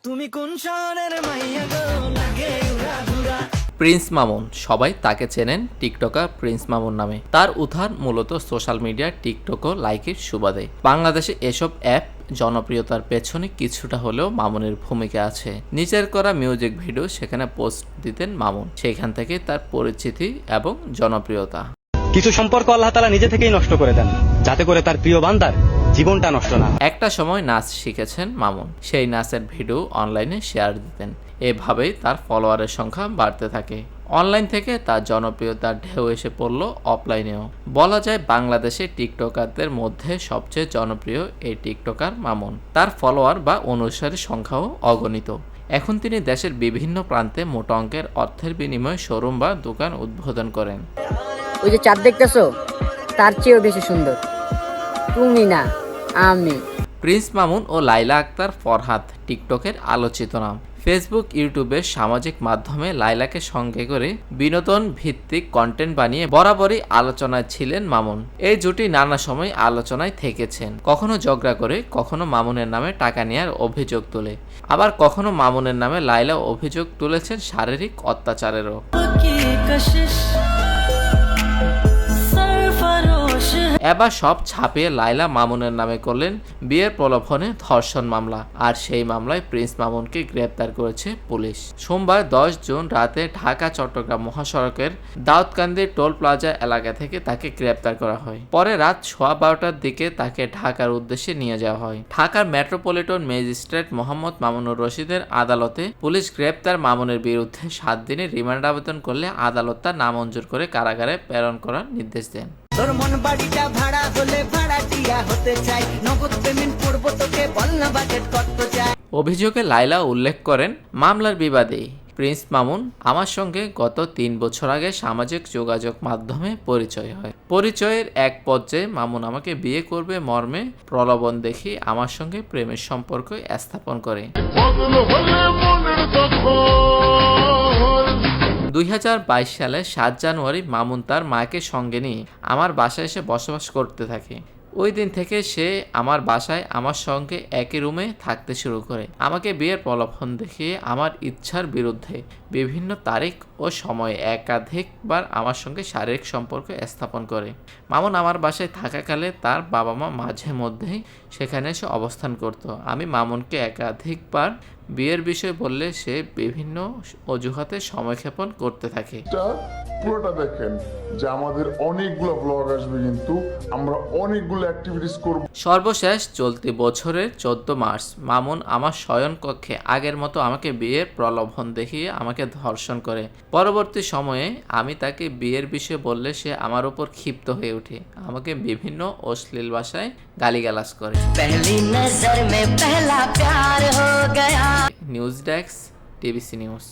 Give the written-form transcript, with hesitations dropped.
তুমি কোন শহরের মাইয়া গো লাগে উড়াধুরা। প্রিন্স মামুন, সবাই তাকে চেনেন টিকটকার প্রিন্স মামুন নামে। তার উত্থান মূলত সোশ্যাল মিডিয়া, টিকটক ও লাইকের সুবাদে। বাংলাদেশে এসব অ্যাপ জনপ্রিয়তার পেছনে কিছুটা হলেও মামুনের ভূমিকা আছে। নিজের করা মিউজিক ভিডিও সেখানে পোস্ট দিতেন মামুন, সেখান থেকে তার পরিচিতি এবং জনপ্রিয়তা। কিছু সম্পর্ক আল্লাহ তাআলা নিজে থেকেই নষ্ট করে দেন, যাতে করে তার প্রিয় বান্দার জীবনটা নষ্ট না হয়। একটা সময় নাচ শিখেছেন মামুন, সেই নাচের ভিডিও অনলাইনে শেয়ার দিতেন। এভাবেই তার ফলোয়ারের সংখ্যা বাড়তে থাকে। অনলাইন থেকে তার জনপ্রিয়তার ঢেউ এসে পড়ল অফলাইনেও। বলা যায় বাংলাদেশে টিকটকারদের মধ্যে সবচেয়ে জনপ্রিয় এই টিকটকার মামুন। তার ফলোয়ার বা অনুসারীর সংখ্যাও অগণিত। এখন তিনি দেশের বিভিন্ন প্রান্তে মোটা অঙ্কের অর্থের বিনিময়ে শোরুম বা দোকান উদ্বোধন করেন। ওই যে চাঁদ দেখতেছো, তার চেয়েও বেশি সুন্দর তুমি না আমি। প্রিন্স মামুন ও লাইলা আক্তার ফরহাদ টিকটকের আলোচিত নাম। ফেসবুক, ইউটিউবের সামাজিক মাধ্যমে লাইলাকে সঙ্গে করে বিনোদন ভিত্তিক কন্টেন্ট বানিয়ে বরাবরই আলোচনায় ছিলেন মামুন। এই জুটি নানা সময় আলোচনায় থেকেছেন। কখনো ঝগড়া করে, কখনো মামুনের নামে টাকা নেওয়ার অভিযোগ তোলে, আবার কখনো মামুনের নামে লাইলা অভিযোগ তুলেছেন শারীরিক অত্যাচারেরও। এবার সব ছাপিয়ে লাইলা মামুনের নামে করলেন বিয়ের প্রলোভনে ধর্ষণ মামলা, আর সেই মামলায় প্রিন্স মামুনকে গ্রেপ্তার করেছে পুলিশ। সোমবার 10 জুন রাতে ঢাকা চট্টগ্রাম মহাসড়কের দাউদকান্দি টোল প্লাজা এলাকা থেকে তাকে গ্রেপ্তার করা হয়। পরে রাত 12:15টার দিকে তাকে ঢাকার উদ্দেশ্যে নিয়ে যাওয়া হয়। ঢাকার মেট্রোপলিটন ম্যাজিস্ট্রেট মোহাম্মদ মামুনুর রশিদের আদালতে পুলিশ গ্রেপ্তার মামুনের বিরুদ্ধে 7 দিনের রিমান্ড আবেদন করলে আদালত তা নামঞ্জুর করে কারাগারে প্রেরণ করার নির্দেশ দেন। তোর মন বাড়িটা ভাড়া হলে ভাড়াটিয়া হতে চাই, নগদ পেমেন্ট করবো তোকে, বল না বাজেট কত চাই। অভিযোগে লাইলা উল্লেখ করেন, মামলার বিবাদে প্রিন্স মামুন আমার সঙ্গে গত 3 বছর আগে সামাজিক যোগাযোগ মাধ্যমে পরিচয় হয়। পরিচয়ের এক পর্যায়ে মামুন আমাকে বিয়ে করবে মর্মে প্রলোভন দেখিয়ে আমার সঙ্গে প্রেমের সম্পর্ক স্থাপন করে। 2022 সালে 7 জানুয়ারি মামুন তার মাকে সঙ্গে নিয়ে আমার বাসায় এসে বসবাস করতে থাকে। ওই দিন থেকে সে আমার বাসায় আমার সঙ্গে একই রুমে থাকতে শুরু করে। আমাকে বিয়ের প্রলোভন দেখিয়ে আমার ইচ্ছার বিরুদ্ধে বিভিন্ন তারিখ ও সময়ে একাধিকবার আমার সঙ্গে শারীরিক সম্পর্ক স্থাপন করে। মামুন আমার বাসায় থাকাকালে তার বাবা মা মাঝে মধ্যেই সেখানে এসে অবস্থান করত। আমি মামুনকে একাধিকবার বিয়ের বিষয় বললে সে বিভিন্ন অজুহাতে সময়ক্ষেপণ করতে থাকে। পুরোটা দেখেন যে আমাদের অনেকগুলো ব্লগ আসবে, কিন্তু আমরা অনেকগুলো অ্যাক্টিভিটিস করব। সর্বশেষ চলতি বছরের 14 মার্চ মামুন আমার শয়ন কক্ষে আগের মতো আমাকে বিয়ের প্রলোভন দেখিয়ে আমাকে ধর্ষণ করে। পরবর্তী সময়ে আমি তাকে বিয়ের বিষয়ে বললে সে আমার উপর ক্ষিপ্ত হয়ে ওঠে, আমাকে বিভিন্ন অশ্লীল ভাষায় গালিগালাজ করে। News news desk, TBC news.